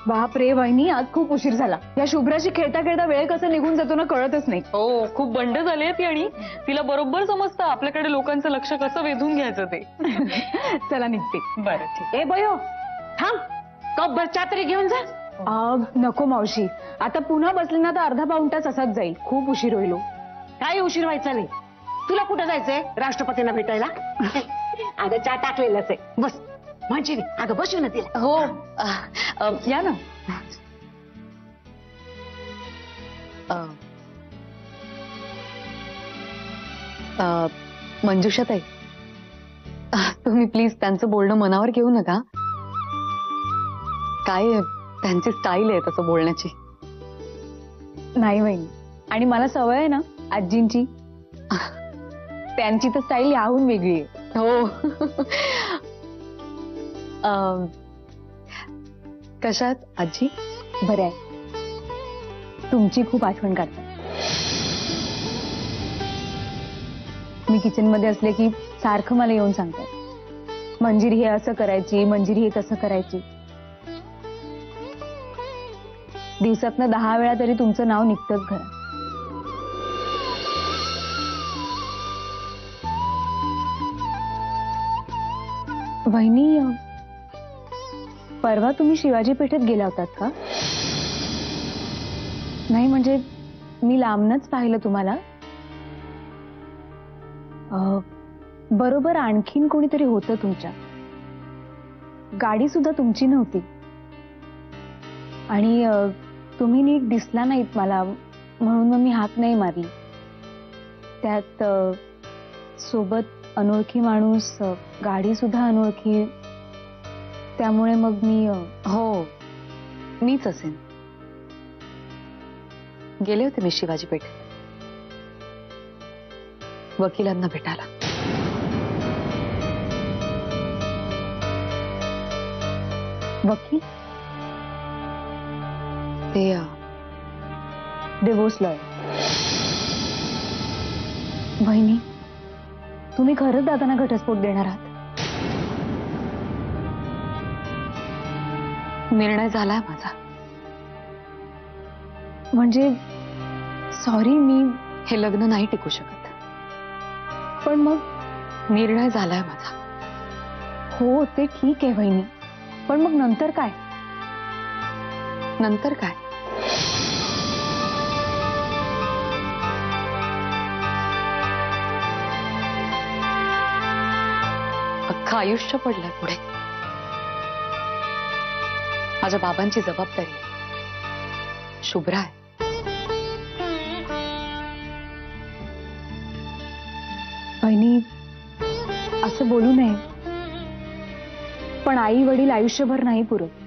बाप रे वहिनी, आज खूप उशीर झाला. या शुभ्राशी खेळता खेळता वेळ कसं निघून जातो ना कळतच नाही. हो, खूप बंड झाली ती आणि तिला बरोबर समजतं आपल्याकडे लोकांचं लक्ष कसं वेधून घ्यायचं ते. चला निघते. बरं ठीक. ए बयो थांब, कप चहा तरी घेऊन जा. नको मावशी, आता पुन्हा बसले ना तर अर्धा पाऊण तास असाच जाईल. खूप उशीर होईल. काही उशीर व्हायचा नाही. तुला कुठं जायचंय? राष्ट्रपतींना भेटायला. अगं चहा टाकलेलाच आहे, बस. म्हणजे अगं बसू ना तिला. हो, या ना. मंजुषाताई, तुम्ही प्लीज त्यांचं बोलणं मनावर घेऊ नका. काय त्यांची स्टाईल आहे तसं बोलण्याची. नाही वहिनी, आणि मला सवय आहे ना आजींची. त्यांची तर स्टाईल याहून वेगळी आहे. हो. कशात आजी? बरं आहे. तुमची खूप आठवण काढतात. मी किचन मध्ये असले की सारखं मला येऊन सांगतात, मंजिरी हे असं करायची, मंजिरी हे तसं करायची. दिवसातनं 10 वेळा तरी तुमचं नाव निघतंच घरात. वहिनी, परवा तुम्ही शिवाजी पेठेत गेला होतात का? नाही म्हणजे मी लांबनच पाहिलं तुम्हाला. बरोबर आणखीन कोणीतरी होतं तुमच्या. गाडी सुद्धा तुमची नव्हती आणि तुम्ही नीट दिसला नाहीत मला, म्हणून मग मी हाक नाही मारली. त्यात सोबत अनोळखी माणूस, गाडी सुद्धा अनोळखी. त्यामुळे मग मी हो, मीच असेन. गेले होते मी शिवाजी पेठेत वकिलांना भेटायला. वकील? ते डिवोर्स लॉयर. वहिनी, तुम्ही खरंच दादांना घटस्फोट देणार आहात? निर्णय झालाय माझा. म्हणजे सॉरी, मी हे लग्न नाही टिकू शकत. पण मग निर्णय झालाय माझा. हो ते ठीक आहे वहिनी, पण मग नंतर काय? नंतर काय? अख्खं आयुष्य पडलंय पुढे. माझ्या बाबांची जबाबदारी आहे. शुभ्रा आहे. वहिनी, असं बोलू नये, पण आई वडील आयुष्यभर नाही पुरत.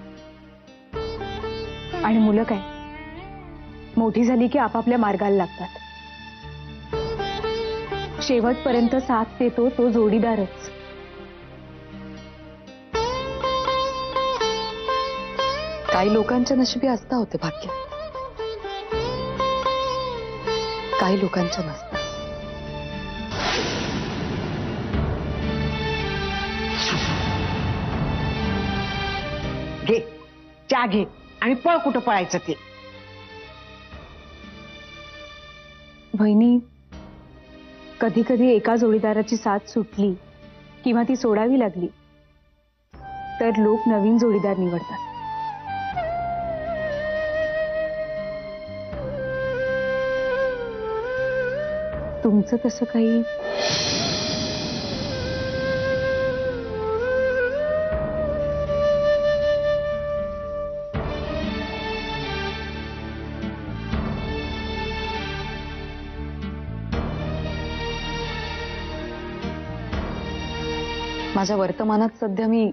आणि मुलं काय, मोठी झाली की आपापल्या मार्गाला लागतात. शेवटपर्यंत साथ देतो तो जोडीदारच. काही लोकांच्या नशिबी असता होते भाग्य, काही लोकांच्या नसतात. घे चहा घे आणि पळ, कुठं पळायचं ते. वहिनी, कधी कधी एका जोडीदाराची साथ सुटली किंवा ती सोडावी लागली तर लोक नवीन जोडीदार निवडतात. तुमचं तसं काही? माझ्या वर्तमानात सध्या मी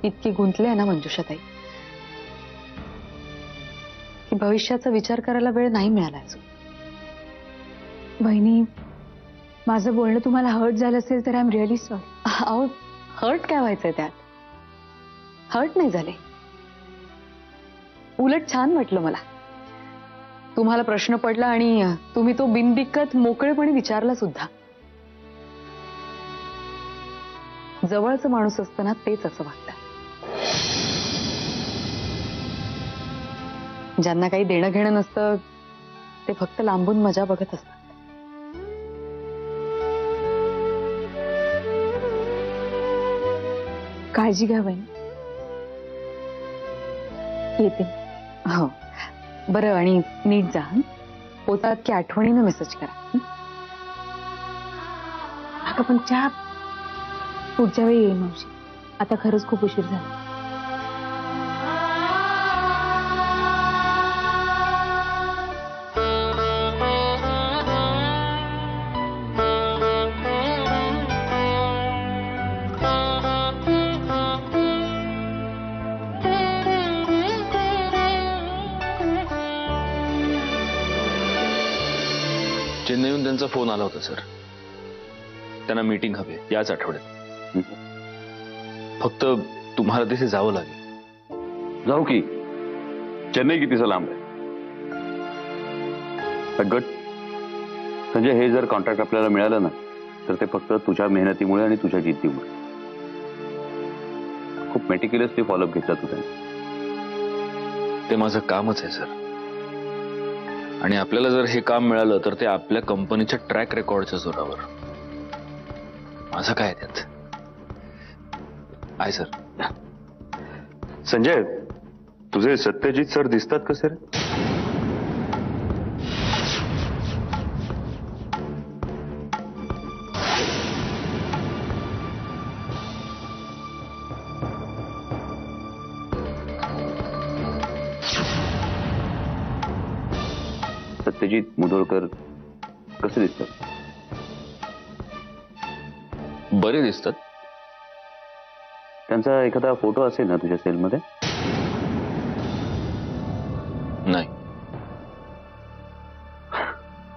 इतकी गुंतले आहे ना मंजुषाताई, की भविष्याचा विचार करायला वेळ नाही मिळाला अजून. वहिनी, माझं बोलणं तुम्हाला हर्ट झालं असेल तर आय एम रिअली सॉरी. अहो, हर्ट काय व्हायचंय त्यात? हर्ट नाही झाले, उलट छान वाटलं मला. तुम्हाला प्रश्न पडला आणि तुम्ही तो बिनदिक्कत मोकळेपणे विचारला सुद्धा. जवळचं माणूस असताना तेच असं वाटतं. ज्यांना काही देणं घेणं नसतं ते फक्त लांबून मजा बघत असतात. काळजी घ्या बहीण. येते. हो बरं, आणि नीट जा हं? पोतात की आठवणीनं मेसेज करा हं? अगं पण चहा पुढच्या वेळी येईल मावशी. आता खरंच खूप उशीर झाला. चेन्नईहून त्यांचा फोन आला होता सर. त्यांना मीटिंग हवी याच आठवड्यात. फक्त तुम्हाला तिथे जावं लागेल. जाऊ की. चेन्नई कितीचं लांब आहे. गट संजय, हे जर कॉन्ट्रॅक्ट आपल्याला मिळालं ना तर ते फक्त तुझ्या मेहनतीमुळे आणि तुझ्या जिद्दीमुळे. खूप मेटिक्युलसली फॉलोअप घेतला तू त्यांनी. ते माझं कामच आहे सर. आणि आपल्याला जर हे काम मिळालं तर ते आपल्या कंपनीच्या ट्रॅक रेकॉर्डच्या जोरावर. माझं काय त्यात आहे सर. संजय, तुझे सत्यजित सर दिसतात कसे रे? सत्यजित मुधोळकर कसे दिसतात? बरे दिसतात. त्यांचा एखादा फोटो असेल ना तुझ्या सेलमध्ये? नाही.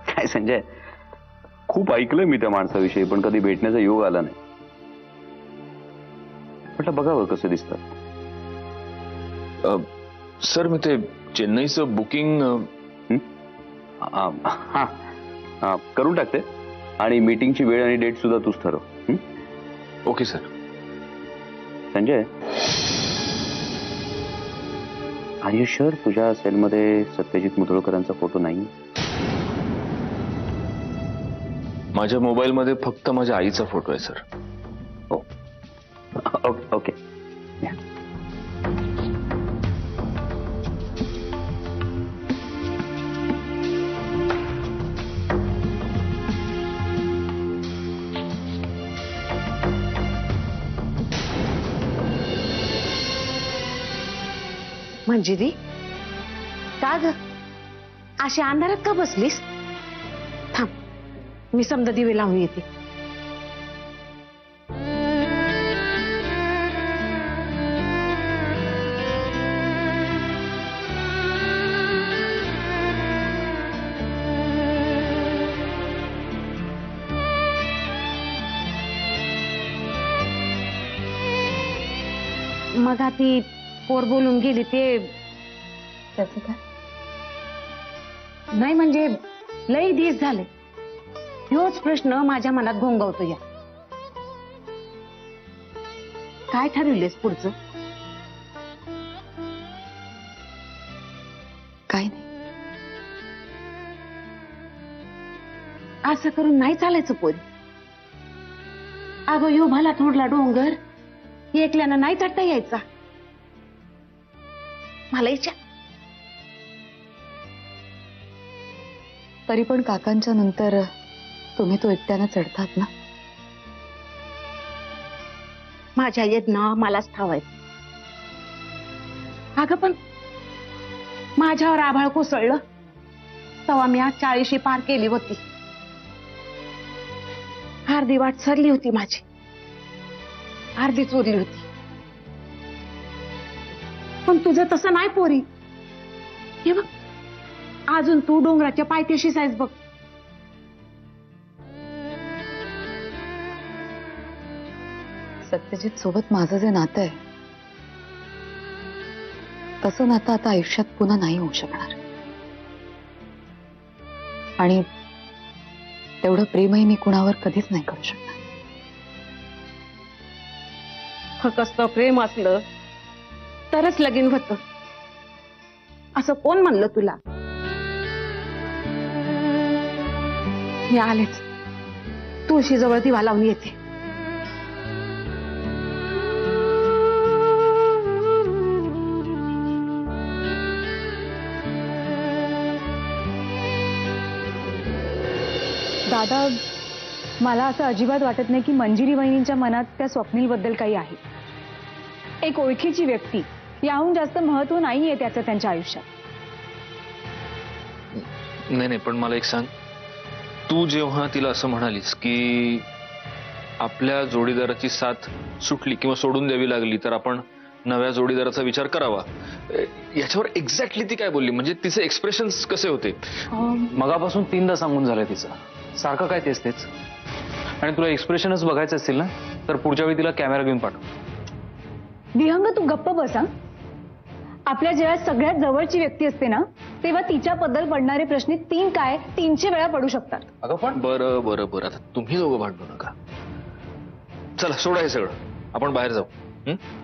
काय संजय, खूप ऐकलंय मी त्या माणसाविषयी पण कधी भेटण्याचा योग आला नाही. म्हटलं बघावं कसं दिसतात. सर मी ते चेन्नईचं बुकिंग करून टाकते आणि मीटिंगची वेळ आणि डेट सुद्धा तूच ठरव. Okay sir. Sanjay, are you sure तुझ्या सेलमध्ये सत्यजित मुधोळकरांचा फोटो नाही? माझ्या मोबाईलमध्ये फक्त माझ्या आईचा फोटो आहे सर. हो. ओके. मंजिरी, का ग अशी अंधारात का बसलीस? थांब, मी समजा दिवे लावून येते. मग ती पोर बोलून गेली ते त्याचं काय? नाही म्हणजे लई दिस झाले. ह्योच प्रश्न माझ्या मनात घोंगवतो. या काय ठरवलेस पुढचं? काय नाही. असं करून नाही चालायचं पोरी. अगं यो भला थोडला डोंगर एकल्यानं नाही चढता यायचा. मला इच्छा. तरी पण काकांच्या नंतर तुम्ही तो एकट्यानं चढतात ना. माझ्या यज्ञा मलाच ठावायचं. अगं पण माझ्यावर आभाळ कोसळलं तेव्हा मी आज 40 पार केली होती. अर्धी वाट सरली होती माझी, अर्धी चोरली होती. पण तुझं तसं नाही पोरी. हे बघ, अजून तू डोंगराच्या पायथ्याशीच आहेस बघ. सत्यजित सोबत माझं जे नातं आहे तसं नातं आता आयुष्यात पुन्हा नाही होऊ शकणार. आणि तेवढं प्रेमही मी कुणावर कधीच नाही करू शकणार. फक्त प्रेम असलं तरच लगीन होतं. असं कोण म्हणलं तुला? मी आलेच, तुळशीजवळ दिवा लावून येते. दादा, मला असं अजिबात वाटत नाही की मंजिरी वहिनींच्या मनात त्या स्वप्नीलबद्दल काही आहे. एक ओळखीची व्यक्ती, याहून जास्त महत्व नाहीये त्याचं त्यांच्या आयुष्यात. नाही, पण मला एक सांग, तू जेव्हा तिला असं म्हणालीस की आपल्या जोडीदाराची साथ सुटली किंवा सोडून द्यावी लागली तर आपण नव्या जोडीदाराचा विचार करावा, याच्यावर एक्झॅक्टली ती काय बोलली? म्हणजे तिचे एक्सप्रेशन्स कसे होते? मगापासून 3दा सांगून झालंय तिचं, सारखं काय तेच तेच. आणि तुला एक्सप्रेशनच बघायचं असतील ना, तर पुढच्या वेळी तिला कॅमेरा घेऊन पाठव. विहंग, तू गप्प बसा. आपल्या जेव्हा सगळ्यात जवळची व्यक्ती असते ना, तेव्हा तिच्याबद्दल पडणारे प्रश्न 3 काय 300 वेळा पडू शकतात. अगं पण बरं आता तुम्ही दोघं भांडू नका. चला, सोडा हे सगळं, आपण बाहेर जाऊ.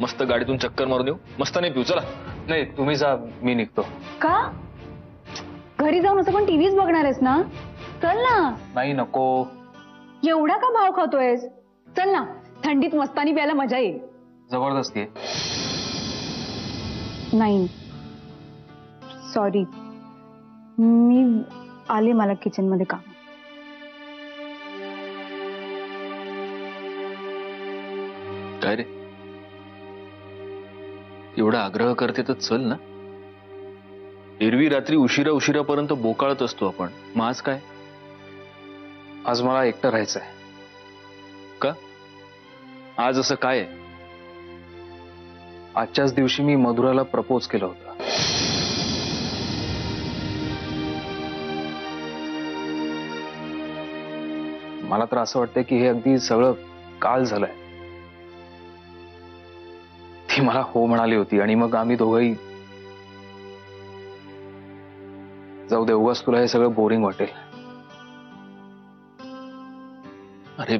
मस्त गाडीतून चक्कर मारून येऊ, मस्त नाही पिऊ. चला. नाही, तुम्ही जा, मी निघतो. का? घरी जाऊन असं पण टीव्हीच बघणार आहेस ना? चल ना. नाही, नको. एवढा का भाव खातोयस? चल ना, थंडीत मस्तानी प्यायला मजा येईल. जबरदस्ती आहे. नाही, सॉरी, मी आले, मला किचन मध्ये काम. काय रे, एवढा आग्रह करते तर चल ना. एरवी रात्री उशिरापर्यंत बोकाळत असतो आपण, मग आज काय? आज मला एकटं राहायचंय. का? आज असं काय आहे? आजच्याच दिवशी मी मधुराला प्रपोज केलं होतं. मला तर असं वाटतंय की हे अगदी सगळं काल झालंय. ती मला हो म्हणाली होती आणि मग आम्ही दोघंही. जाऊ दे, उगाच तुला हे सगळं बोरिंग वाटेल. अरे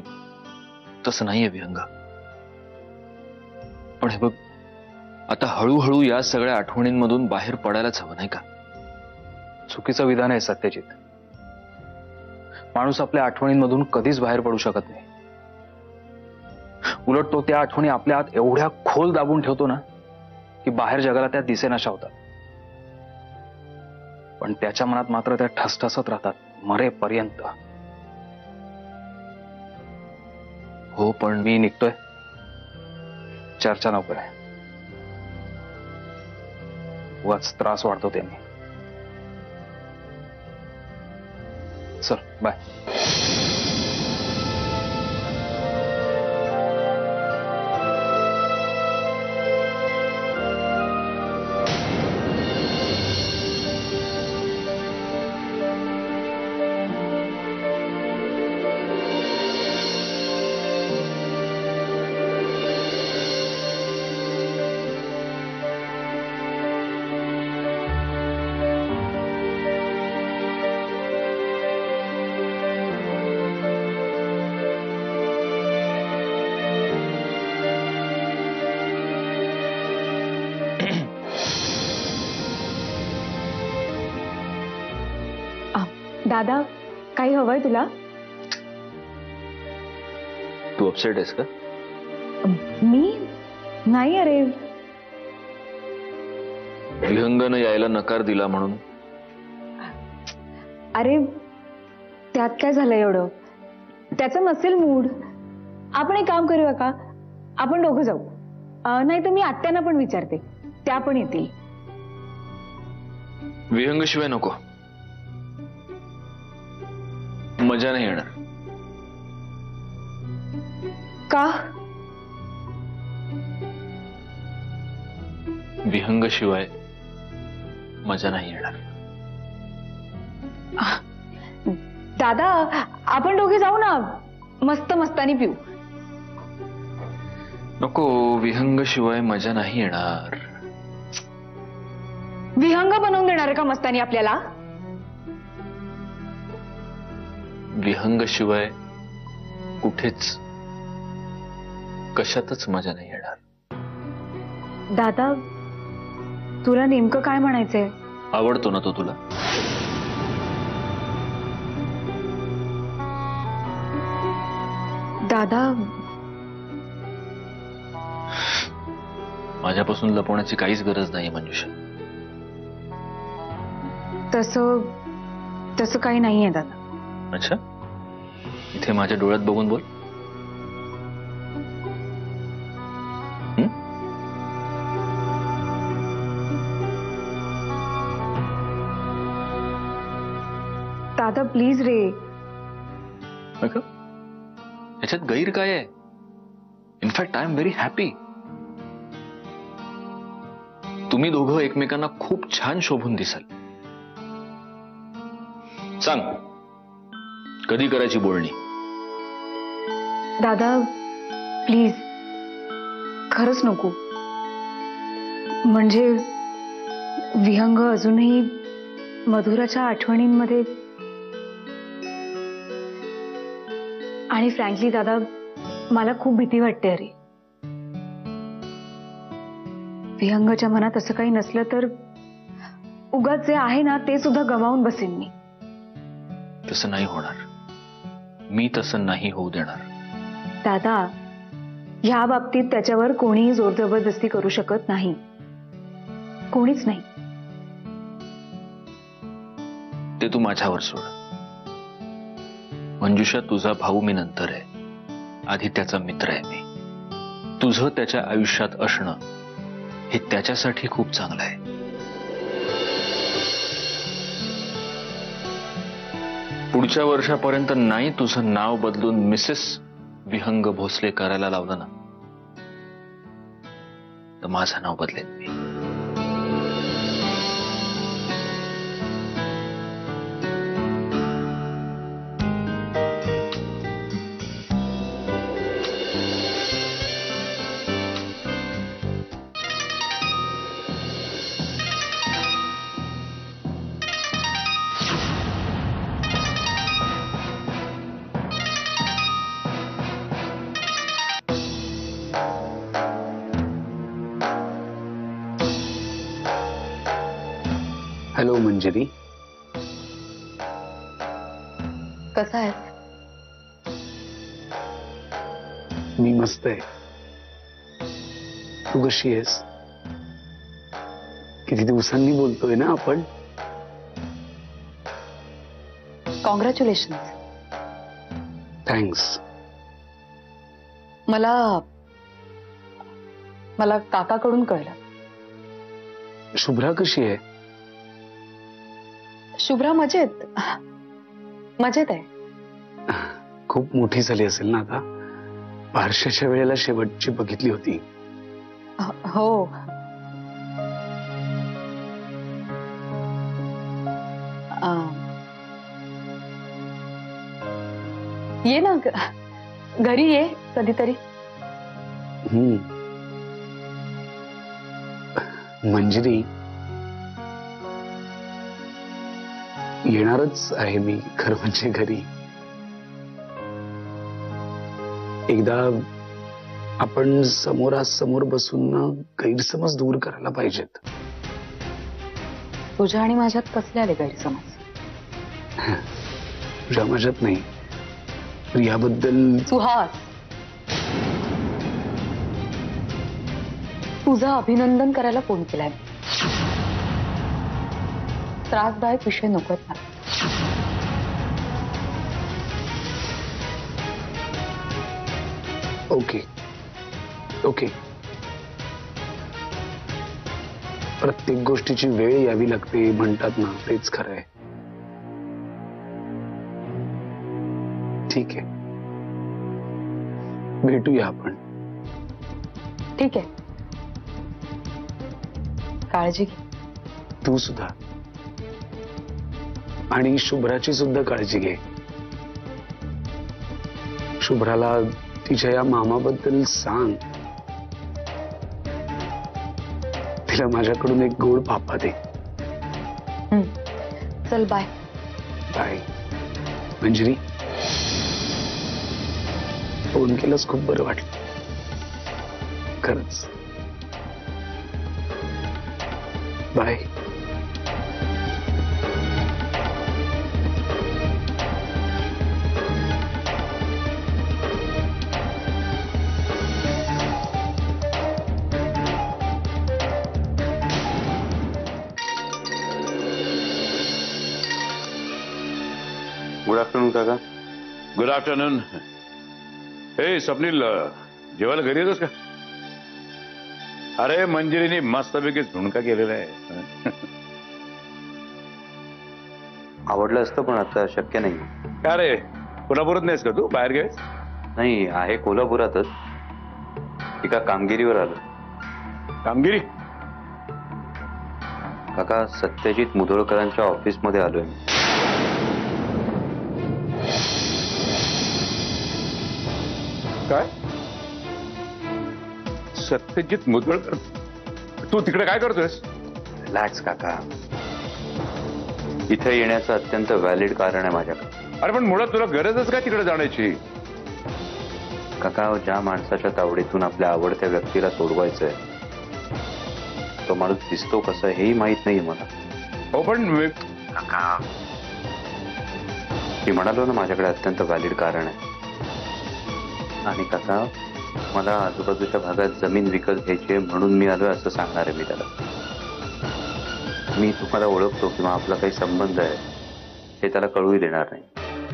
तसं नाहीये विहंग, पण हे बघ, आता हळूहळू या सगळ्या आठवणींमधून बाहेर पडायलाच हवं, नाही का? चुकीचं विधान आहे सत्यजित. माणूस आपल्या आठवणींमधून कधीच बाहेर पडू शकत नाही. उलट तो त्या आठवणी आपल्या आत एवढ्या खोल दाबून ठेवतो ना की बाहेर जगाला त्या दिसेनाशा होतात. पण त्याच्या मनात मात्र त्या ठसठसत राहतात मरेपर्यंत. हो, पण मी निघतोय. चर्चा नको आहे, उगाच त्रास वाढतो त्यांनी. चल, बाय. दादा, काही हवंय तुला? तू अपसेट आहेस का? मी नाही. अरे, विहंगानं यायला नकार दिला म्हणून? अरे त्यात काय झालं एवढं? त्याचं नसेल मूड. आपण एक काम करूया का, आपण दोघं जाऊ. नाही तर मी आत्यांना पण विचारते, त्या पण येतील. विहंग शिवाय नको, मजा नाही येणार. का? विहंग शिवाय मजा नाही येणार. दादा, आपण दोघे जाऊ ना, मस्त मस्तानी पिऊ. नको, विहंग शिवाय मजा नाही येणार. विहंग बनवून देणार आहे का मस्तानी आपल्याला? विहंग शिवाय कुठेच कशातच मजा नाही येणार. दादा, तुला नेमकं काय म्हणायचंय? आवडतो ना तो तुला? दादा, माझ्यापासून लपवण्याची काहीच गरज नाही मंजुषा. तसं तसं काही नाहीये दादा. अच्छा, इथे माझ्या डोळ्यात बघून बोल. दादा प्लीज रे. अगं, याच्यात गैर काय आहे? In fact I am very happy. तुम्ही दोघं एकमेकांना खूप छान शोभून दिसाल. सांग, कधी करायची बोलणी? दादा प्लीज, खरंच नको. म्हणजे विहंग अजूनही मधुराच्या आठवणींमध्ये. आणि फ्रँकली दादा, मला खूप भीती वाटते. अरे, विहंगच्या मनात असं काही नसलं तर उगाच जे आहे ना ते सुद्धा गमावून बसेन मी. तसं नाही होणार. मी तसं नाही होऊ देणार. दादा, ह्या बाबतीत त्याच्यावर कोणीही जोर जबरदस्ती करू शकत नाही. कोणीच नाही. ते तू माझ्यावर सोड. मंजुषा, तुझा भाऊ मी नंतर आहे. आधी त्याचा मित्र आहे मी. तुझं त्याच्या आयुष्यात असणं हे त्याच्यासाठी खूप चांगलं आहे. पुढच्या वर्षापर्यंत नाही तुझं नाव बदलून मिसेस विहंग भोसले करायला लावलं ना, तर माझं नाव बदलेन मी. हॅलो मंजिरी. कसा आहे? मी मस्त आहे. तू कशी आहेस? किती दिवसांनी बोलतोय ना आपण. कॉंग्रॅच्युलेशन. थँक्स. मला काकाकडून कळलं. शुभ्रा कशी आहे? शुभ्रा मजेत मजेत आहे. खूप मोठी झाली असेल ना आता. बारशाच्या वेळेला शेवटची बघितली होती. हो. ये ना घरी ये कधीतरी. मंजिरी, येणारच आहे मी खरं म्हणजे घरी. एकदा आपण समोरासमोर बसून ना गैरसमज दूर करायला पाहिजेत. तुझ्या आणि माझ्यात कसले आले गैरसमज? तुझ्या माझ्यात नाही, प्रियाबद्दल. सुहास, तुझं अभिनंदन करायला फोन केलाय. त्रासदायक विषय नकोत मला. Okay okay. प्रत्येक गोष्टीची वेळ यावी लागते म्हणतात ना, तेच खरं आहे. ठीक आहे, भेटूया आपण. ठीक आहे, काळजी घे. तू सुद्धा. आणि शुभ्राची सुद्धा काळजी घे. शुभ्राला तिच्या या मामाबद्दल सांग. तिला माझ्याकडून एक गोड पापा दे. चल बाय. बाय. मंजिरी, फोन केलास खूप बरं वाटलं खरंच. बाय. गुड आफ्टरनून काका. Good afternoon. हे स्वप्नील, जेवायला घरी येतोस का? अरे मंजिरीने मस्तपैकी झुणका केलेला आहे. आवडलं असतं पण आता शक्य नाही. का रे, कोल्हापुरात नाहीस का तू? बाहेर गेस? नाही, आहे कोल्हापुरातच. एका कामगिरीवर आलो. कामगिरी? काका, सत्यजित मुधोळकरांच्या ऑफिसमध्ये आलोय मी. काय? सत्यजित मुदगळकर? तू तिकडे काय करतोयस? रिलॅक्स काका. इथे येण्याचं अत्यंत व्हॅलिड कारण आहे माझ्याकडे. अरे पण मुळात तुला गरजच काय तिकडे जाण्याची? काका, ज्या माणसाच्या तावडीतून आपल्या आवडत्या व्यक्तीला सोडवायचंय तो माणूस दिसतो कसा हेही माहित नाही मला. हो पण काका, मी म्हणालो ना माझ्याकडे अत्यंत व्हॅलिड कारण आहे. आणि काका, मला आजूबाजूच्या भागात जमीन विकत घ्यायची आहे म्हणून मी आलोय असं सांगणार आहे मी त्याला. मी तुम्हाला ओळखतो किंवा आपला काही संबंध आहे हे त्याला कळूही देणार नाही.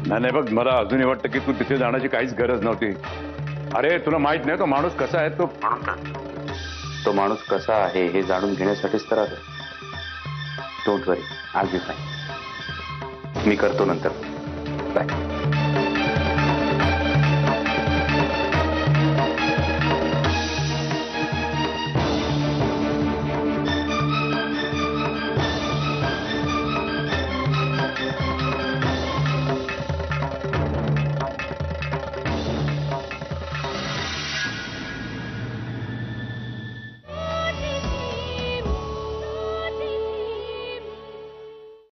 नाही बघ, मला अजूनही वाटतं की तू तिथे जाण्याची काहीच गरज नव्हती. अरे तुला माहित नाही तो माणूस कसा आहे. तो माणूस कसा आहे हे जाणून घेण्यासाठीच तर आलो. Don't worry, I will be fine. मी करतो नंतर. बाय.